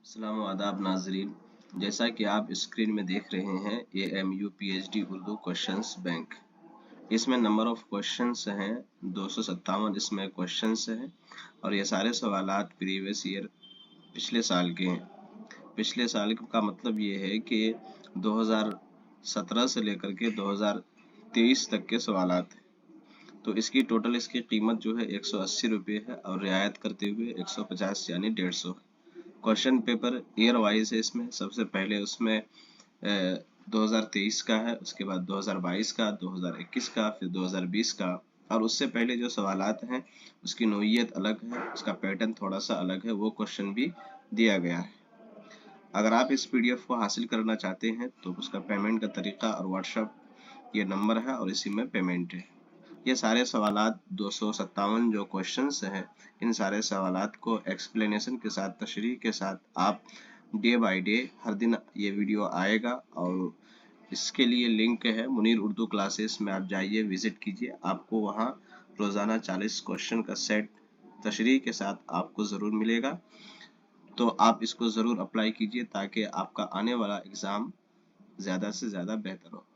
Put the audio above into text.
अस्सलाम आदाब नाजरीन। जैसा कि आप स्क्रीन में देख रहे हैं AMU PhD Urdu questions bank. इसमें नंबर ऑफ क्वेश्चंस हैं 257 इसमें क्वेश्चंस हैं और ये सारे सवालात प्रीवियस ईयर पिछले साल के हैं। पिछले साल का मतलब ये है कि 2017 से लेकर के 2023 तक के सवालात हैं। तो इसकी टोटल इसकी कीमत जो है 180 रुपये है और रियायत करते हुए 150 यानी 150 है। क्वेश्चन पेपर ईयर वाइज है। इसमें सबसे पहले उसमें 2023 का है, उसके बाद 2022 का, 2021 का, फिर 2020 का और उससे पहले जो सवालात हैं उसकी नोइयत अलग है, उसका पैटर्न थोड़ा सा अलग है, वो क्वेश्चन भी दिया गया है। अगर आप इस PDF को हासिल करना चाहते हैं तो उसका पेमेंट का तरीका और व्हाट्सएप ये नंबर है और इसी में पेमेंट है। ये सारे सवालात 257 जो क्वेश्चंस हैं, इन सारे सवालात को एक्सप्लेनेशन के साथ, तशरीह के साथ आप डे बाय डे हर दिन ये वीडियो आएगा और इसके लिए लिंक है मुनीर उर्दू क्लासेस में, आप जाइए विजिट कीजिए। आपको वहाँ रोज़ाना 40 क्वेश्चन का सेट तशरीह के साथ आपको ज़रूर मिलेगा। तो आप इसको ज़रूर अप्लाई कीजिए ताकि आपका आने वाला एग्ज़ाम ज़्यादा से ज़्यादा बेहतर हो।